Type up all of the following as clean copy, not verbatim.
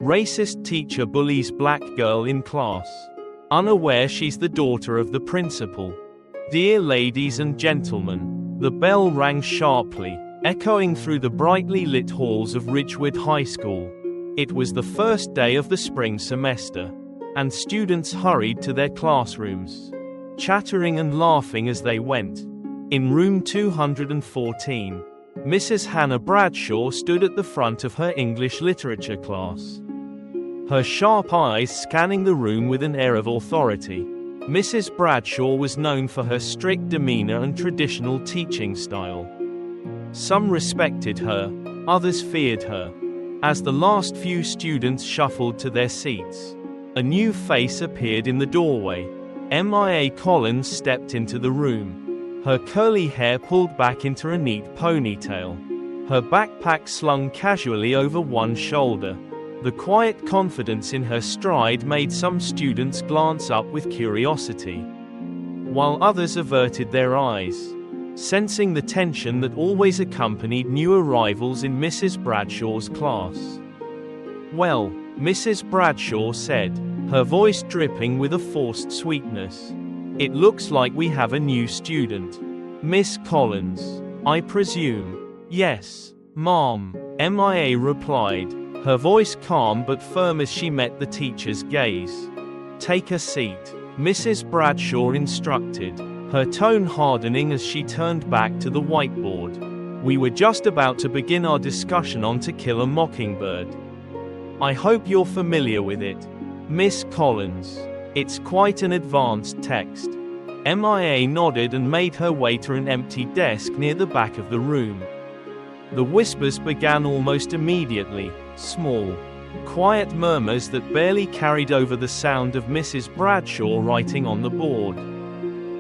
Racist teacher bullies black girl in class. Unaware she's the daughter of the principal. Dear ladies and gentlemen. The bell rang sharply, echoing through the brightly lit halls of Ridgewood High School. It was the first day of the spring semester, and students hurried to their classrooms, chattering and laughing as they went. In room 214, Mrs. Hannah Bradshaw stood at the front of her English literature class, her sharp eyes scanning the room with an air of authority. Mrs. Bradshaw was known for her strict demeanor and traditional teaching style. Some respected her, others feared her. As the last few students shuffled to their seats, a new face appeared in the doorway. Mia Collins stepped into the room, her curly hair pulled back into a neat ponytail, her backpack slung casually over one shoulder. The quiet confidence in her stride made some students glance up with curiosity, while others averted their eyes, sensing the tension that always accompanied new arrivals in Mrs. Bradshaw's class. "Well," Mrs. Bradshaw said, her voice dripping with a forced sweetness, "it looks like we have a new student. Miss Collins, I presume?" "Yes, ma'am," Mia replied, her voice calm but firm as she met the teacher's gaze. "Take a seat," Mrs. Bradshaw instructed, her tone hardening as she turned back to the whiteboard. "We were just about to begin our discussion on To Kill a Mockingbird. I hope you're familiar with it, Miss Collins. It's quite an advanced text." Mia nodded and made her way to an empty desk near the back of the room. The whispers began almost immediately, small, quiet murmurs that barely carried over the sound of Mrs. Bradshaw writing on the board.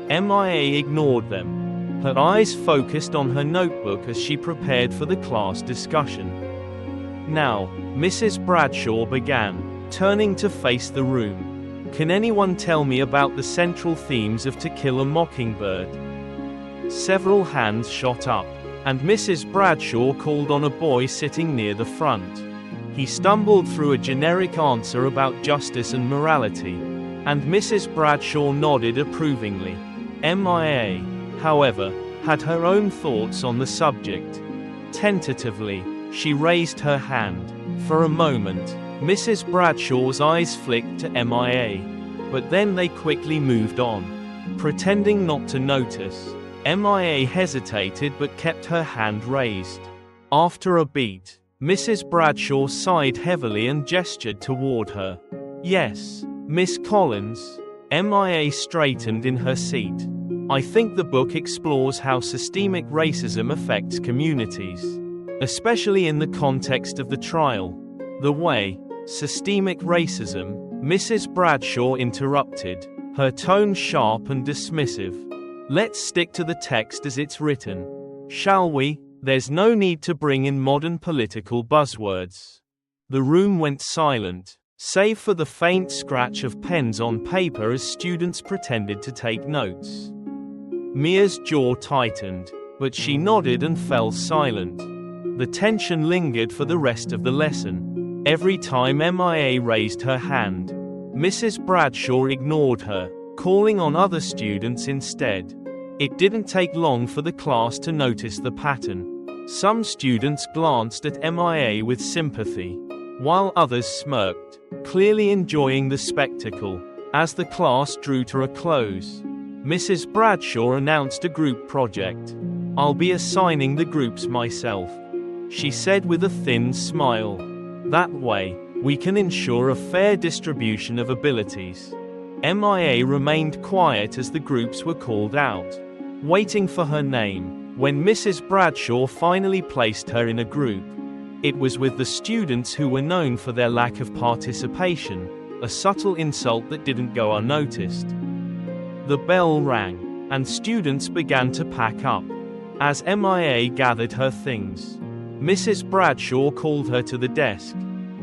Mia ignored them, her eyes focused on her notebook as she prepared for the class discussion. "Now," Mrs. Bradshaw began, turning to face the room, "can anyone tell me about the central themes of To Kill a Mockingbird?" Several hands shot up, and Mrs. Bradshaw called on a boy sitting near the front. He stumbled through a generic answer about justice and morality, and Mrs. Bradshaw nodded approvingly. Mia, however, had her own thoughts on the subject. Tentatively, she raised her hand. For a moment, Mrs. Bradshaw's eyes flicked to Mia, but then they quickly moved on. Pretending not to notice, Mia hesitated but kept her hand raised. After a beat, Mrs. Bradshaw sighed heavily and gestured toward her. "Yes, Miss Collins." Mia straightened in her seat. "I think the book explores how systemic racism affects communities, especially in the context of the trial." "The way, systemic racism," Mrs. Bradshaw interrupted, her tone sharp and dismissive. "Let's stick to the text as it's written, shall we? There's no need to bring in modern political buzzwords." The room went silent, save for the faint scratch of pens on paper as students pretended to take notes. Mia's jaw tightened, but she nodded and fell silent. The tension lingered for the rest of the lesson. Every time Mia raised her hand, Mrs. Bradshaw ignored her, calling on other students instead. It didn't take long for the class to notice the pattern. Some students glanced at Mia with sympathy, while others smirked, clearly enjoying the spectacle. As the class drew to a close, Mrs. Bradshaw announced a group project. "I'll be assigning the groups myself," she said with a thin smile. "That way, we can ensure a fair distribution of abilities." Mia remained quiet as the groups were called out, waiting for her name. When Mrs. Bradshaw finally placed her in a group, it was with the students who were known for their lack of participation, a subtle insult that didn't go unnoticed. The bell rang, and students began to pack up. As Mia gathered her things, Mrs. Bradshaw called her to the desk.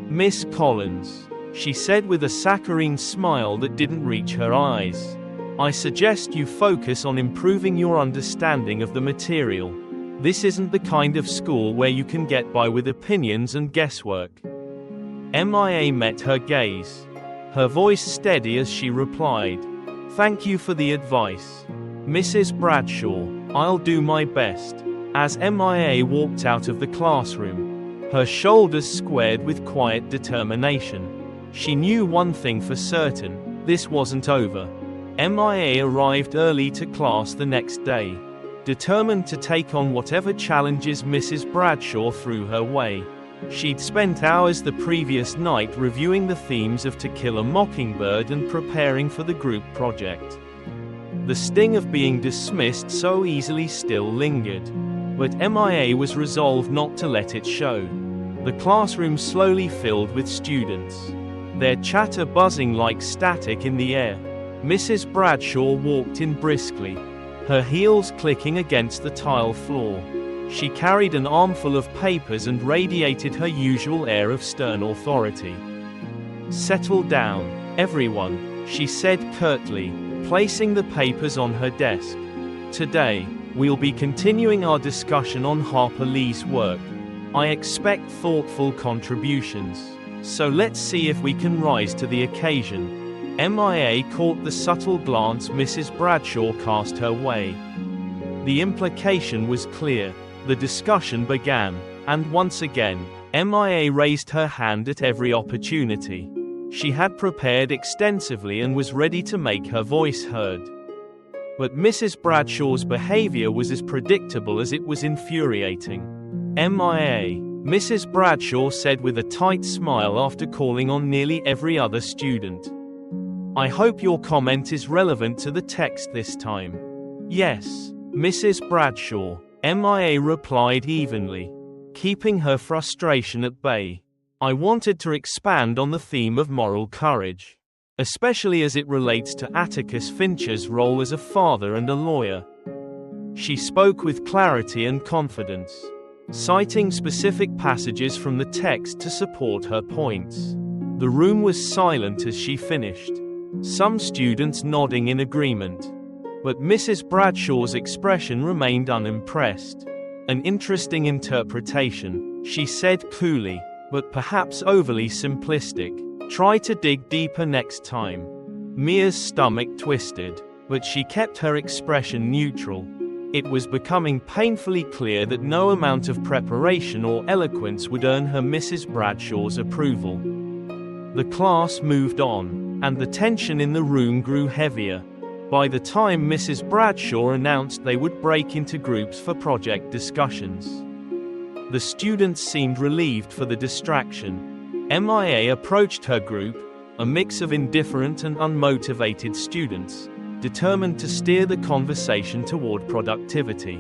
"Miss Collins," she said with a saccharine smile that didn't reach her eyes, "I suggest you focus on improving your understanding of the material. This isn't the kind of school where you can get by with opinions and guesswork." MIA met her gaze. Her voice steady as she replied, "Thank you for the advice, Mrs. Bradshaw. I'll do my best." As MIA walked out of the classroom, her shoulders squared with quiet determination. She knew one thing for certain: this wasn't over. MIA arrived early to class the next day, determined to take on whatever challenges Mrs. Bradshaw threw her way. She'd spent hours the previous night reviewing the themes of To Kill a Mockingbird and preparing for the group project. The sting of being dismissed so easily still lingered, but MIA was resolved not to let it show. The classroom slowly filled with students, their chatter buzzing like static in the air. Mrs. Bradshaw walked in briskly, her heels clicking against the tile floor. She carried an armful of papers and radiated her usual air of stern authority. "Settle down, everyone," she said curtly, placing the papers on her desk. "Today, we'll be continuing our discussion on Harper Lee's work. I expect thoughtful contributions, so let's see if we can rise to the occasion." MIA caught the subtle glance Mrs. Bradshaw cast her way. The implication was clear. The discussion began, and once again, MIA raised her hand at every opportunity. She had prepared extensively and was ready to make her voice heard. But Mrs. Bradshaw's behavior was as predictable as it was infuriating. "MIA," Mrs. Bradshaw said with a tight smile after calling on nearly every other student. "I hope your comment is relevant to the text this time." "Yes, Mrs. Bradshaw," MIA replied evenly, keeping her frustration at bay. "I wanted to expand on the theme of moral courage, especially as it relates to Atticus Finch's role as a father and a lawyer." She spoke with clarity and confidence, citing specific passages from the text to support her points. The room was silent as she finished, some students nodding in agreement. But Mrs. Bradshaw's expression remained unimpressed. "An interesting interpretation," she said coolly, "but perhaps overly simplistic. Try to dig deeper next time." Mia's stomach twisted, but she kept her expression neutral. It was becoming painfully clear that no amount of preparation or eloquence would earn her Mrs. Bradshaw's approval. The class moved on, and the tension in the room grew heavier. By the time Mrs. Bradshaw announced they would break into groups for project discussions, the students seemed relieved for the distraction. MIA approached her group, a mix of indifferent and unmotivated students, determined to steer the conversation toward productivity.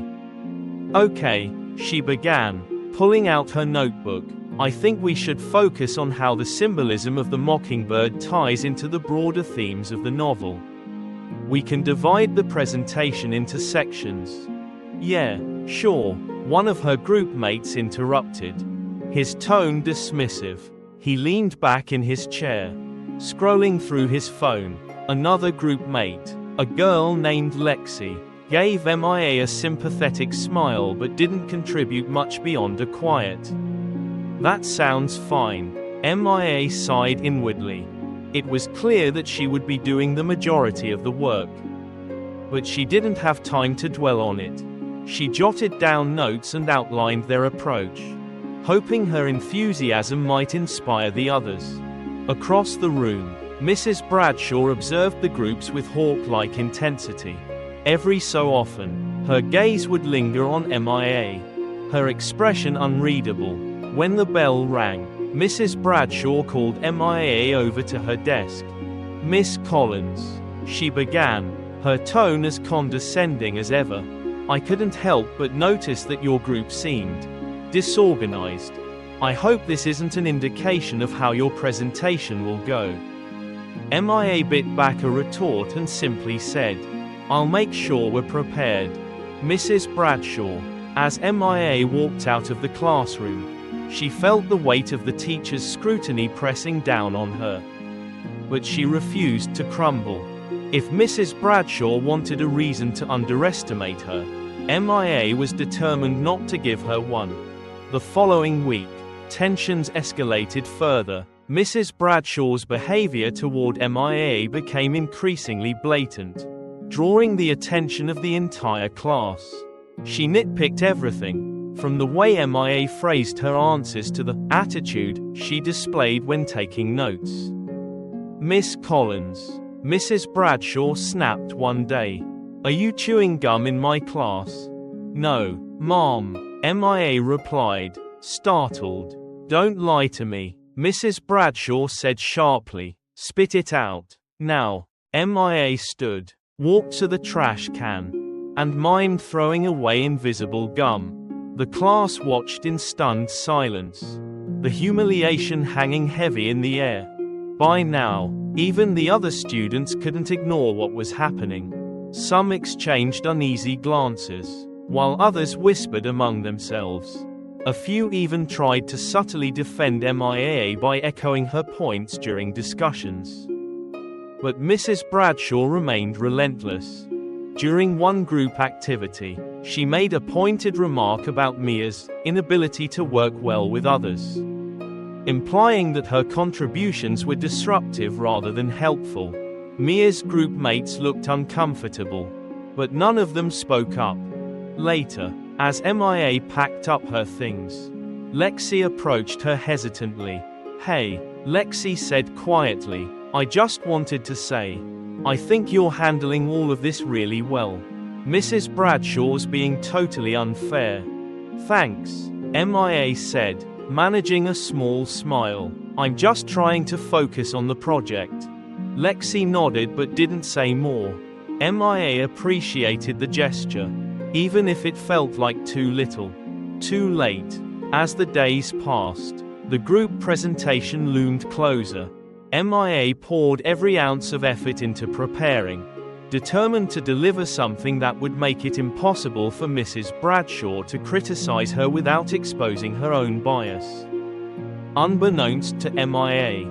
"Okay," she began, pulling out her notebook, "I think we should focus on how the symbolism of the mockingbird ties into the broader themes of the novel. We can divide the presentation into sections." "Yeah, sure," one of her group mates interrupted, his tone dismissive. He leaned back in his chair, scrolling through his phone. Another group mate, a girl named Lexi, gave MIA a sympathetic smile but didn't contribute much beyond a quiet, "That sounds fine." MIA sighed inwardly. It was clear that she would be doing the majority of the work, but she didn't have time to dwell on it. She jotted down notes and outlined their approach, hoping her enthusiasm might inspire the others. Across the room, Mrs. Bradshaw observed the groups with hawk-like intensity. Every so often, her gaze would linger on MIA, her expression unreadable. When the bell rang, Mrs. Bradshaw called MIA over to her desk. "Miss Collins," she began, her tone as condescending as ever, "I couldn't help but notice that your group seemed disorganized. I hope this isn't an indication of how your presentation will go." MIA bit back a retort and simply said, "I'll make sure we're prepared, Mrs. Bradshaw." As MIA walked out of the classroom, she felt the weight of the teacher's scrutiny pressing down on her. But she refused to crumble. If Mrs. Bradshaw wanted a reason to underestimate her, MIA was determined not to give her one. The following week, tensions escalated further. Mrs. Bradshaw's behavior toward MIA became increasingly blatant, drawing the attention of the entire class. She nitpicked everything, from the way MIA phrased her answers to the attitude she displayed when taking notes. "Miss Collins," Mrs. Bradshaw snapped one day, "are you chewing gum in my class?" "No, ma'am," MIA replied, startled. "Don't lie to me," Mrs. Bradshaw said sharply. "Spit it out. Now." MIA stood, walked to the trash can, and mimed throwing away invisible gum. The class watched in stunned silence, the humiliation hanging heavy in the air. By now, even the other students couldn't ignore what was happening. Some exchanged uneasy glances, while others whispered among themselves. A few even tried to subtly defend MIA by echoing her points during discussions. But Mrs. Bradshaw remained relentless. During one group activity, she made a pointed remark about Mia's inability to work well with others, implying that her contributions were disruptive rather than helpful. Mia's group mates looked uncomfortable, but none of them spoke up. Later, as MIA packed up her things, Lexi approached her hesitantly. "Hey," Lexi said quietly, "I just wanted to say, I think you're handling all of this really well. Mrs. Bradshaw's being totally unfair." "Thanks," MIA said, managing a small smile. "I'm just trying to focus on the project." Lexi nodded but didn't say more. MIA appreciated the gesture, even if it felt like too little. Too late. As the days passed, the group presentation loomed closer. MIA poured every ounce of effort into preparing, determined to deliver something that would make it impossible for Mrs. Bradshaw to criticize her without exposing her own bias. Unbeknownst to MIA,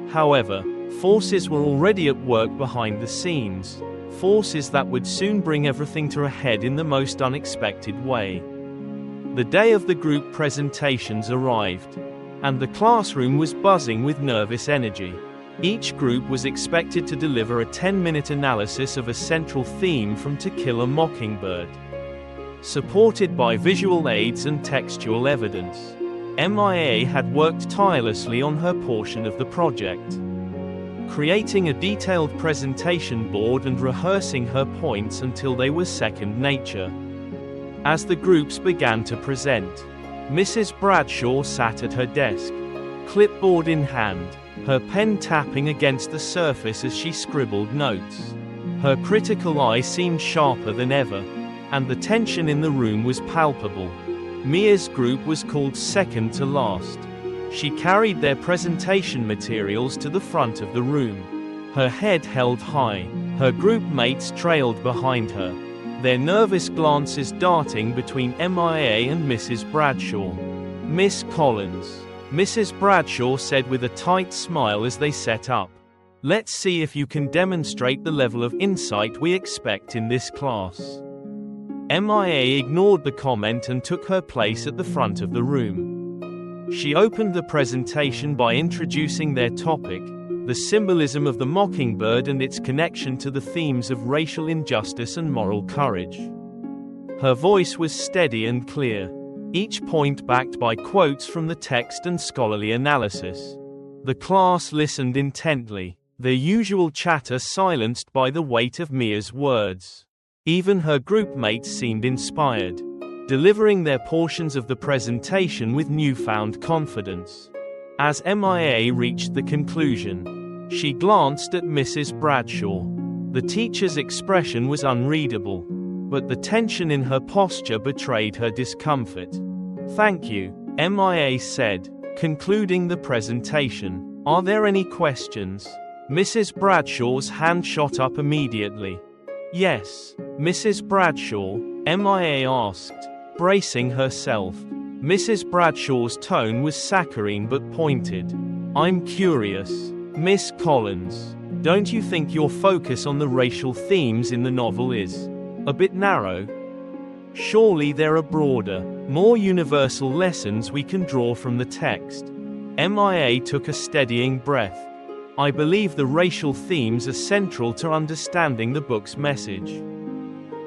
however, forces were already at work behind the scenes, forces that would soon bring everything to a head in the most unexpected way. The day of the group presentations arrived, and the classroom was buzzing with nervous energy. Each group was expected to deliver a 10-minute analysis of a central theme from To Kill a Mockingbird, supported by visual aids and textual evidence. MIA had worked tirelessly on her portion of the project, creating a detailed presentation board and rehearsing her points until they were second nature. As the groups began to present, Mrs. Bradshaw sat at her desk, clipboard in hand, her pen tapping against the surface as she scribbled notes. Her critical eye seemed sharper than ever, and the tension in the room was palpable. Mia's group was called second to last. She carried their presentation materials to the front of the room, her head held high. Her group mates trailed behind her, their nervous glances darting between MIA and Mrs. Bradshaw. "Miss Collins," Mrs. Bradshaw said with a tight smile as they set up. "Let's see if you can demonstrate the level of insight we expect in this class." MIA ignored the comment and took her place at the front of the room. She opened the presentation by introducing their topic, the symbolism of the mockingbird and its connection to the themes of racial injustice and moral courage. Her voice was steady and clear, each point backed by quotes from the text and scholarly analysis. The class listened intently, their usual chatter silenced by the weight of Mia's words. Even her group mates seemed inspired, delivering their portions of the presentation with newfound confidence. As MIA reached the conclusion, she glanced at Mrs. Bradshaw. The teacher's expression was unreadable, but the tension in her posture betrayed her discomfort. "Thank you," MIA said, concluding the presentation. "Are there any questions?" Mrs. Bradshaw's hand shot up immediately. "Yes, Mrs. Bradshaw," MIA asked, bracing herself. Mrs. Bradshaw's tone was saccharine but pointed. "I'm curious, Miss Collins, don't you think your focus on the racial themes in the novel is a bit narrow? Surely there are broader, more universal lessons we can draw from the text." MIA took a steadying breath. I believe the racial themes are central to understanding the book's message.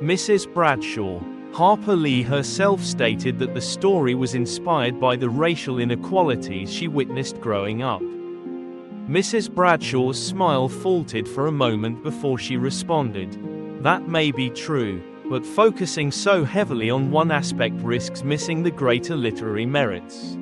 Mrs. Bradshaw. Harper Lee herself stated that the story was inspired by the racial inequalities she witnessed growing up. Mrs. Bradshaw's smile faltered for a moment before she responded. That may be true, but focusing so heavily on one aspect risks missing the greater literary merits.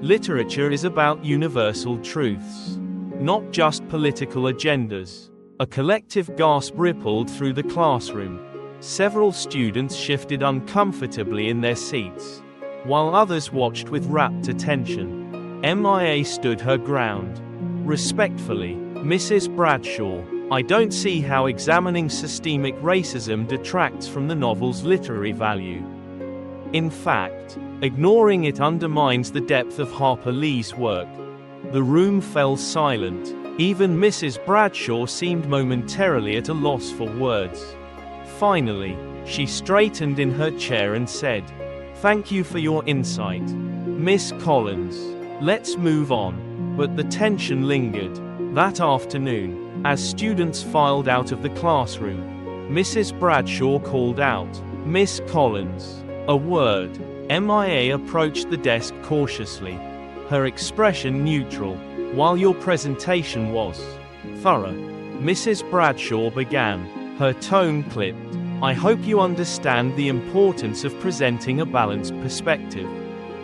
Literature is about universal truths, not just political agendas. A collective gasp rippled through the classroom. Several students shifted uncomfortably in their seats, while others watched with rapt attention. MIA stood her ground. Respectfully, Mrs. Bradshaw, I don't see how examining systemic racism detracts from the novel's literary value. In fact, ignoring it undermines the depth of Harper Lee's work. The room fell silent. Even Mrs. Bradshaw seemed momentarily at a loss for words. Finally, she straightened in her chair and said, "Thank you for your insight, Miss Collins. Let's move on." But the tension lingered. That afternoon, as students filed out of the classroom, Mrs. Bradshaw called out, "Miss Collins, a word." MIA approached the desk cautiously, her expression neutral. "While your presentation was thorough," Mrs. Bradshaw began, her tone clipped, "I hope you understand the importance of presenting a balanced perspective.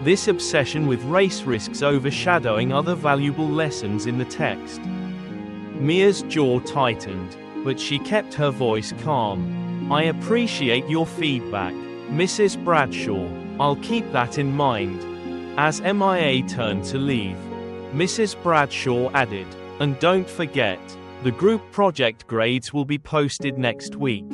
This obsession with race risks overshadowing other valuable lessons in the text." Mia's jaw tightened, but she kept her voice calm. "I appreciate your feedback, Mrs. Bradshaw. I'll keep that in mind." As MIA turned to leave, Mrs. Bradshaw added, "And don't forget, the group project grades will be posted next week.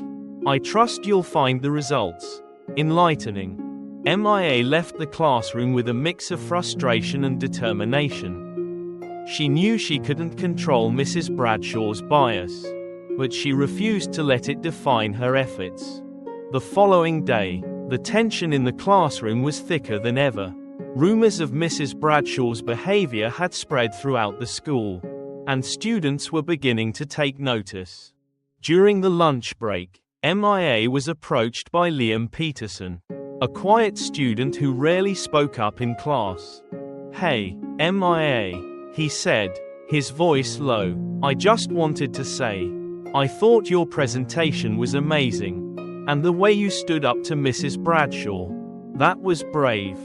I trust you'll find the results enlightening." MIA left the classroom with a mix of frustration and determination. She knew she couldn't control Mrs. Bradshaw's bias, but she refused to let it define her efforts. The following day, the tension in the classroom was thicker than ever. Rumors of Mrs. Bradshaw's behavior had spread throughout the school, and students were beginning to take notice. During the lunch break, MIA was approached by Liam Peterson, a quiet student who rarely spoke up in class. "Hey, MIA," he said, his voice low, "I just wanted to say, I thought your presentation was amazing. And the way you stood up to Mrs. Bradshaw, that was brave."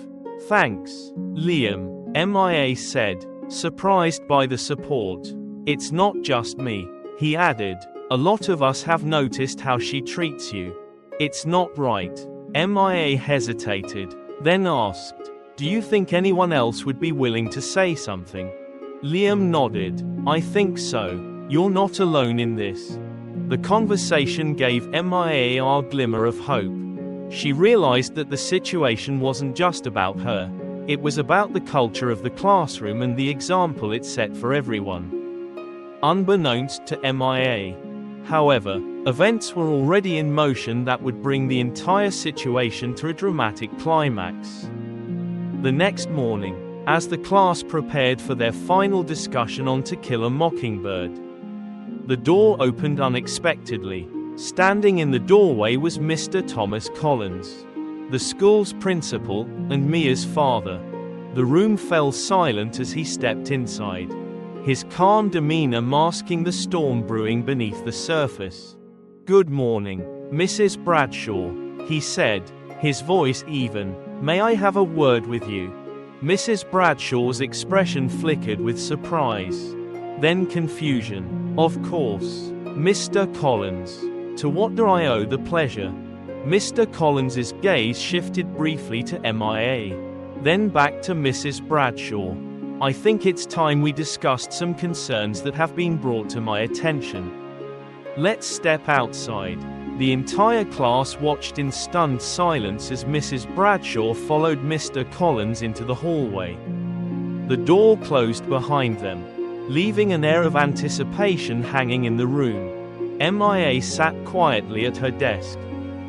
"Thanks, Liam," MIA said, surprised by the support. "It's not just me," he added. "A lot of us have noticed how she treats you. It's not right." MIA hesitated, then asked, "Do you think anyone else would be willing to say something?" Liam nodded. "I think so. You're not alone in this." The conversation gave MIA a glimmer of hope. She realized that the situation wasn't just about her. It was about the culture of the classroom and the example it set for everyone. Unbeknownst to MIA, however, events were already in motion that would bring the entire situation to a dramatic climax. The next morning, as the class prepared for their final discussion on To Kill a Mockingbird, the door opened unexpectedly. Standing in the doorway was Mr. Thomas Collins, the school's principal, and Mia's father. The room fell silent as he stepped inside, his calm demeanor masking the storm brewing beneath the surface. "Good morning, Mrs. Bradshaw," he said, his voice even. "May I have a word with you?" Mrs. Bradshaw's expression flickered with surprise, then confusion. "Of course, Mr. Collins. To what do I owe the pleasure?" Mr. Collins's gaze shifted briefly to MIA, then back to Mrs. Bradshaw. "I think it's time we discussed some concerns that have been brought to my attention. Let's step outside." The entire class watched in stunned silence as Mrs. Bradshaw followed Mr. Collins into the hallway. The door closed behind them, leaving an air of anticipation hanging in the room. MIA sat quietly at her desk,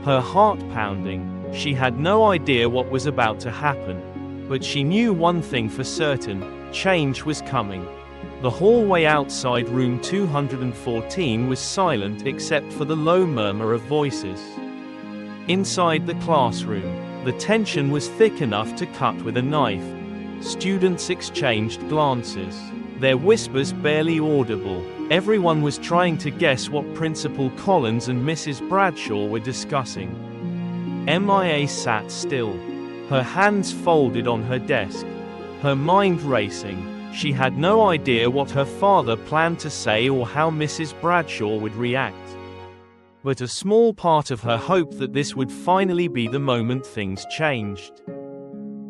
her heart pounding. She had no idea what was about to happen, but she knew one thing for certain: Change was coming. The hallway outside room 214 was silent except for the low murmur of voices. Inside the classroom, the tension was thick enough to cut with a knife. Students exchanged glances, their whispers barely audible. Everyone was trying to guess what Principal Collins and Mrs. Bradshaw were discussing. MIA sat still, her hands folded on her desk, her mind racing. She had no idea what her father planned to say or how Mrs. Bradshaw would react. But a small part of her hoped that this would finally be the moment things changed.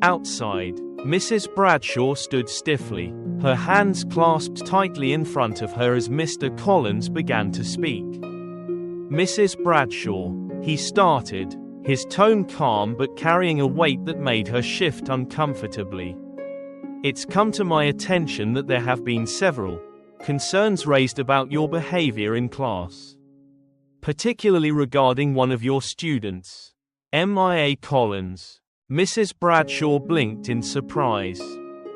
Outside, Mrs. Bradshaw stood stiffly, her hands clasped tightly in front of her as Mr. Collins began to speak. "Mrs. Bradshaw," he started, his tone calm but carrying a weight that made her shift uncomfortably. "It's come to my attention that there have been several concerns raised about your behavior in class, particularly regarding one of your students, MIA Collins." Mrs. Bradshaw blinked in surprise,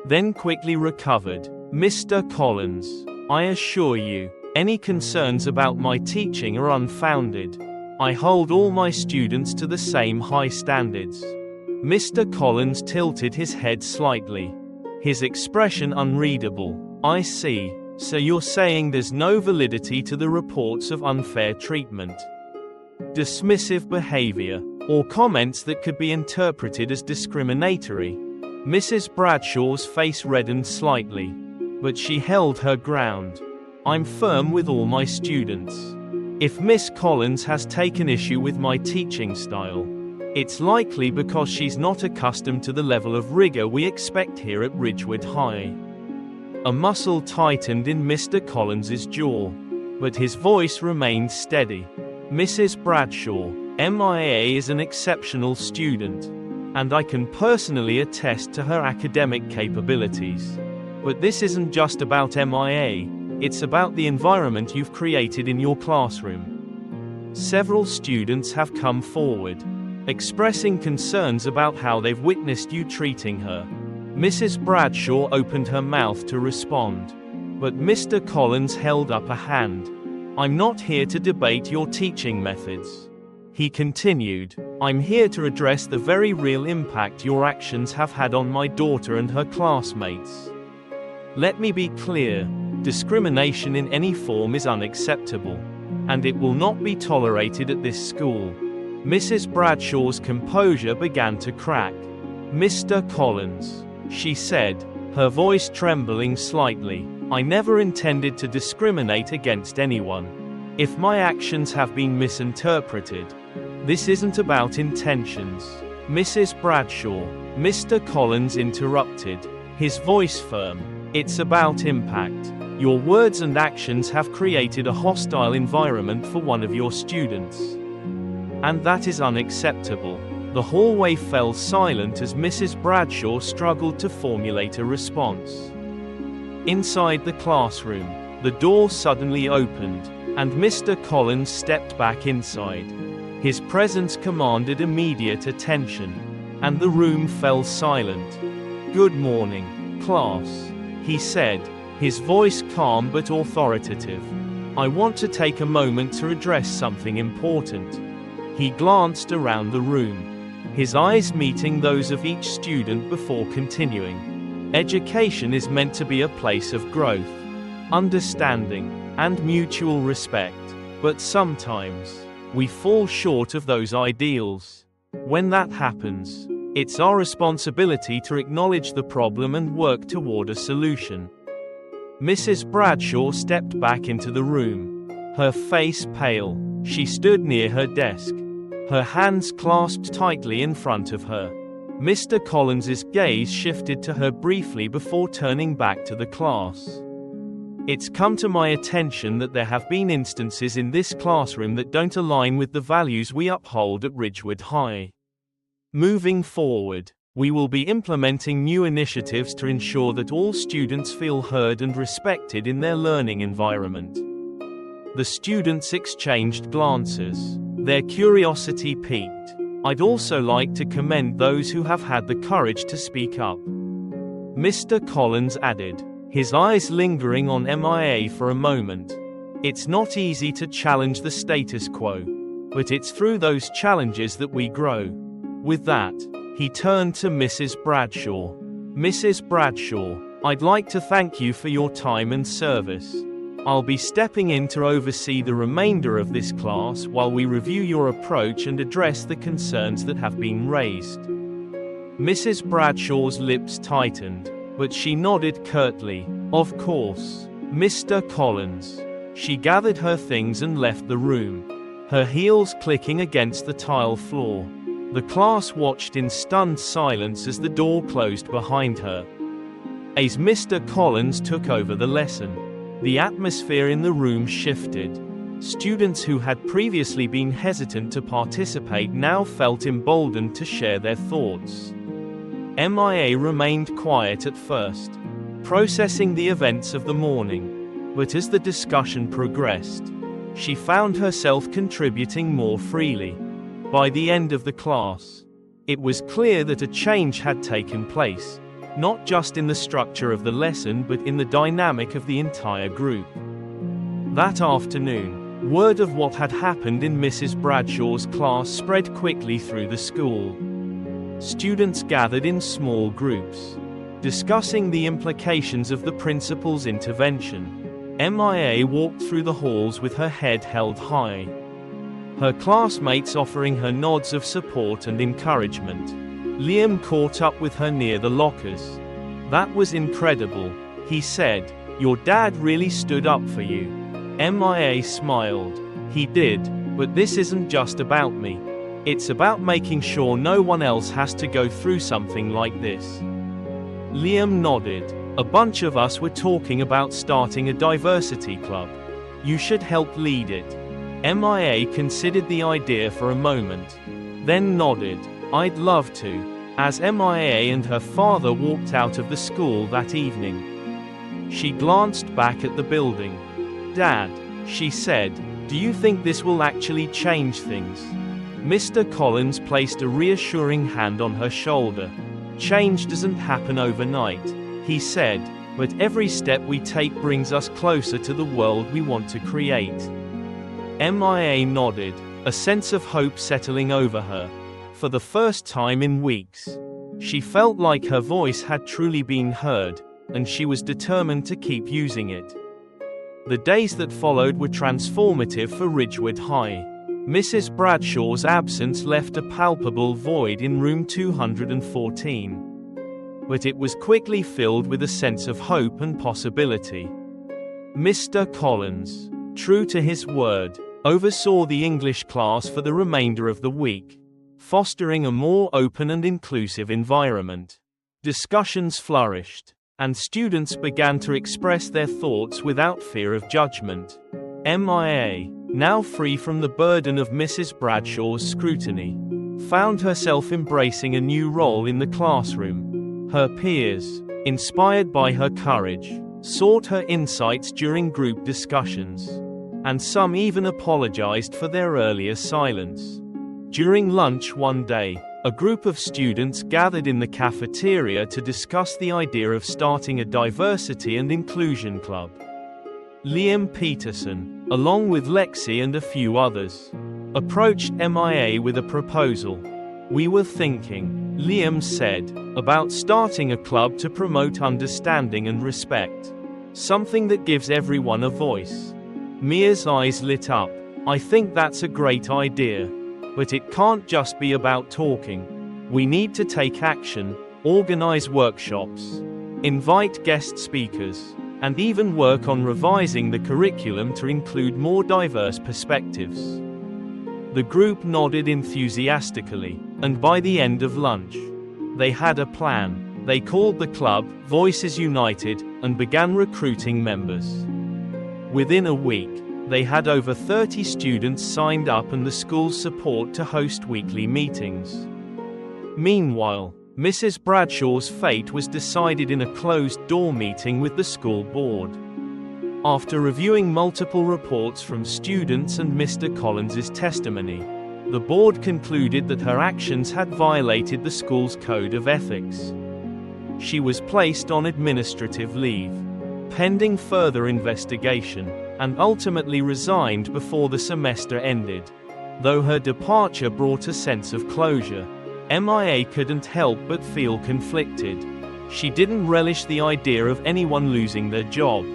then quickly recovered. "Mr. Collins, I assure you, any concerns about my teaching are unfounded. I hold all my students to the same high standards." Mr. Collins tilted his head slightly, his expression unreadable. "I see. So you're saying there's no validity to the reports of unfair treatment, dismissive behavior, or comments that could be interpreted as discriminatory?" Mrs. Bradshaw's face reddened slightly, but she held her ground. "I'm firm with all my students. If Miss Collins has taken issue with my teaching style, it's likely because she's not accustomed to the level of rigor we expect here at Ridgewood High." A muscle tightened in Mr. Collins's jaw, but his voice remained steady. "Mrs. Bradshaw, MIA is an exceptional student, and I can personally attest to her academic capabilities. But this isn't just about MIA, it's about the environment you've created in your classroom." Several students have come forward, expressing concerns about how they've witnessed you treating her. Mrs. Bradshaw opened her mouth to respond, but Mr. Collins held up a hand. "I'm not here to debate your teaching methods," he continued. "I'm here to address the very real impact your actions have had on my daughter and her classmates. Let me be clear, discrimination in any form is unacceptable, and it will not be tolerated at this school." Mrs. Bradshaw's composure began to crack. "Mr. Collins," she said, her voice trembling slightly, "I never intended to discriminate against anyone. If my actions have been misinterpreted, this isn't about intentions." "Mrs. Bradshaw," Mr. Collins interrupted, his voice firm, "it's about impact. Your words and actions have created a hostile environment for one of your students, and that is unacceptable." The hallway fell silent as Mrs. Bradshaw struggled to formulate a response. Inside the classroom, the door suddenly opened, and Mr. Collins stepped back inside. His presence commanded immediate attention, and the room fell silent. "Good morning, class," he said, his voice calm but authoritative. "I want to take a moment to address something important." He glanced around the room, his eyes meeting those of each student before continuing. "Education is meant to be a place of growth, understanding, and mutual respect, but sometimes we fall short of those ideals. When that happens, it's our responsibility to acknowledge the problem and work toward a solution." Mrs. Bradshaw stepped back into the room, her face pale. She stood near her desk, her hands clasped tightly in front of her. Mr. Collins's gaze shifted to her briefly before turning back to the class. "It's come to my attention that there have been instances in this classroom that don't align with the values we uphold at Ridgewood High. Moving forward, we will be implementing new initiatives to ensure that all students feel heard and respected in their learning environment." The students exchanged glances, their curiosity piqued. "I'd also like to commend those who have had the courage to speak up. Mr. Collins added, his eyes lingering on MIA for a moment. It's not easy to challenge the status quo, but it's through those challenges that we grow. With that, he turned to Mrs. Bradshaw. Mrs. Bradshaw, I'd like to thank you for your time and service. I'll be stepping in to oversee the remainder of this class while we review your approach and address the concerns that have been raised. Mrs. Bradshaw's lips tightened, but she nodded curtly. Of course, Mr. Collins. She gathered her things and left the room, her heels clicking against the tile floor. The class watched in stunned silence as the door closed behind her. As Mr. Collins took over the lesson, the atmosphere in the room shifted. Students who had previously been hesitant to participate now felt emboldened to share their thoughts. MIA remained quiet at first, processing the events of the morning. But as the discussion progressed, she found herself contributing more freely. By the end of the class, it was clear that a change had taken place, not just in the structure of the lesson but in the dynamic of the entire group. That afternoon, word of what had happened in Mrs. Bradshaw's class spread quickly through the school. Students gathered in small groups, discussing the implications of the principal's intervention. MIA walked through the halls with her head held high, her classmates offering her nods of support and encouragement. Liam caught up with her near the lockers. That was incredible, he said. Your dad really stood up for you. MIA smiled. He did, but this isn't just about me. It's about making sure no one else has to go through something like this. Liam nodded. A bunch of us were talking about starting a diversity club. You should help lead it. MIA considered the idea for a moment, then nodded. I'd love to. As MIA and her father walked out of the school that evening, she glanced back at the building. Dad, she said, do you think this will actually change things? Mr. Collins placed a reassuring hand on her shoulder. Change doesn't happen overnight, he said, but every step we take brings us closer to the world we want to create. MIA nodded, a sense of hope settling over her. For the first time in weeks, she felt like her voice had truly been heard, and she was determined to keep using it. The days that followed were transformative for Ridgewood High. Mrs. Bradshaw's absence left a palpable void in room 214. But it was quickly filled with a sense of hope and possibility. Mr. Collins, true to his word, oversaw the English class for the remainder of the week, fostering a more open and inclusive environment. Discussions flourished, and students began to express their thoughts without fear of judgment. MIA, now free from the burden of Mrs. Bradshaw's scrutiny, found herself embracing a new role in the classroom. Her peers, inspired by her courage, sought her insights during group discussions, and some even apologized for their earlier silence. During lunch one day, a group of students gathered in the cafeteria to discuss the idea of starting a diversity and inclusion club. Liam Peterson, along with Lexi and a few others, approached MIA with a proposal. We were thinking, Liam said, about starting a club to promote understanding and respect. Something that gives everyone a voice. Mia's eyes lit up. I think that's a great idea. But it can't just be about talking. We need to take action, organize workshops, invite guest speakers, and even work on revising the curriculum to include more diverse perspectives. The group nodded enthusiastically, and by the end of lunch, they had a plan. They called the club Voices United and began recruiting members. Within a week, they had over 30 students signed up and the school's support to host weekly meetings. Meanwhile, Mrs. Bradshaw's fate was decided in a closed-door meeting with the school board. After reviewing multiple reports from students and Mr. Collins's testimony, the board concluded that her actions had violated the school's code of ethics. She was placed on administrative leave, pending further investigation, and ultimately resigned before the semester ended. Though her departure brought a sense of closure, MIA couldn't help but feel conflicted. She didn't relish the idea of anyone losing their job,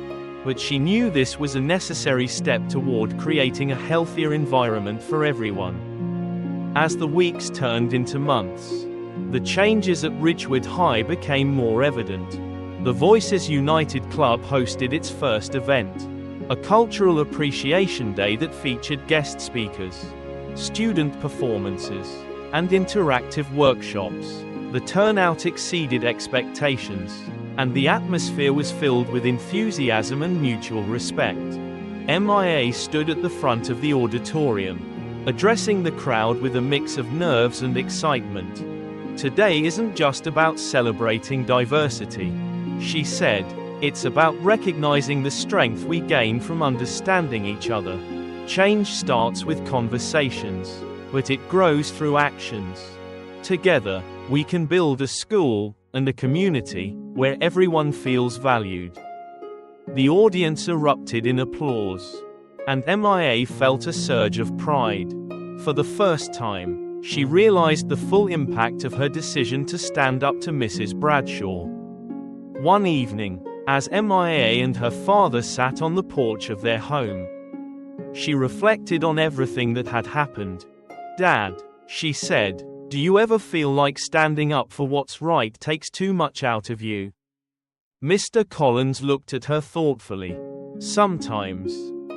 but she knew this was a necessary step toward creating a healthier environment for everyone. As the weeks turned into months, the changes at Ridgewood High became more evident. The Voices United Club hosted its first event, a cultural appreciation day that featured guest speakers, student performances, and interactive workshops. The turnout exceeded expectations, and the atmosphere was filled with enthusiasm and mutual respect. MIA stood at the front of the auditorium, addressing the crowd with a mix of nerves and excitement. "Today isn't just about celebrating diversity," she said. "It's about recognizing the strength we gain from understanding each other. Change starts with conversations, but it grows through actions. Together, we can build a school and a community where everyone feels valued." The audience erupted in applause, and MIA felt a surge of pride. For the first time, she realized the full impact of her decision to stand up to Mrs. Bradshaw. One evening, as MIA and her father sat on the porch of their home, she reflected on everything that had happened. "Dad," she said, "do you ever feel like standing up for what's right takes too much out of you?" Mr. Collins looked at her thoughtfully. "Sometimes,"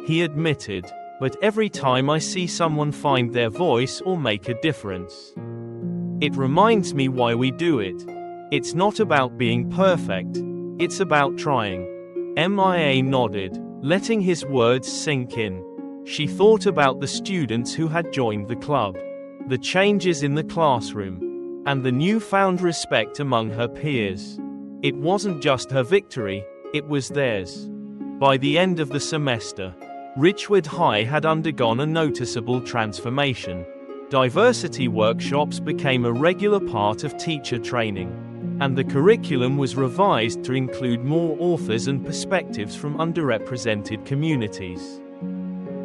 he admitted, "but every time I see someone find their voice or make a difference, it reminds me why we do it. It's not about being perfect, it's about trying." MIA nodded, letting his words sink in. She thought about the students who had joined the club, the changes in the classroom, and the newfound respect among her peers. It wasn't just her victory, it was theirs. By the end of the semester, Ridgewood High had undergone a noticeable transformation. Diversity workshops became a regular part of teacher training, and the curriculum was revised to include more authors and perspectives from underrepresented communities.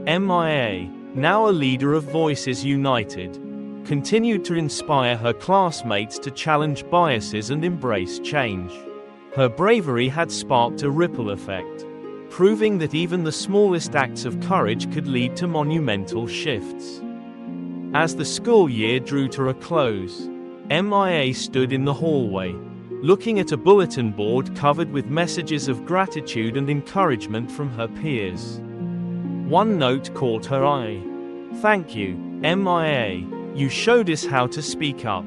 MIA, now a leader of Voices United, continued to inspire her classmates to challenge biases and embrace change. Her bravery had sparked a ripple effect, proving that even the smallest acts of courage could lead to monumental shifts. As the school year drew to a close, MIA stood in the hallway, looking at a bulletin board covered with messages of gratitude and encouragement from her peers. One note caught her eye. "Thank you, MIA. You showed us how to speak up.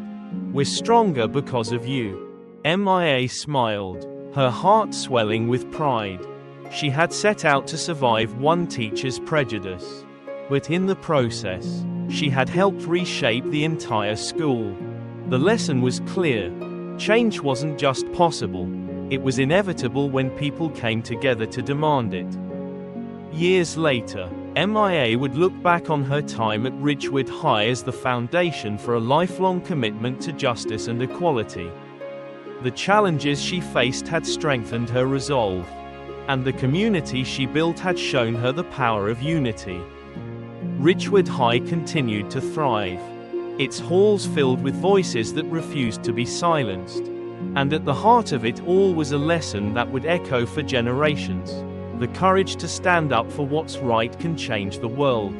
We're stronger because of you." MIA smiled, her heart swelling with pride. She had set out to survive one teacher's prejudice, but in the process, she had helped reshape the entire school. The lesson was clear. Change wasn't just possible, it was inevitable when people came together to demand it. Years later, MIA would look back on her time at Ridgewood High as the foundation for a lifelong commitment to justice and equality. The challenges she faced had strengthened her resolve, and the community she built had shown her the power of unity. Ridgewood High continued to thrive, its halls filled with voices that refused to be silenced, and at the heart of it all was a lesson that would echo for generations. The courage to stand up for what's right can change the world.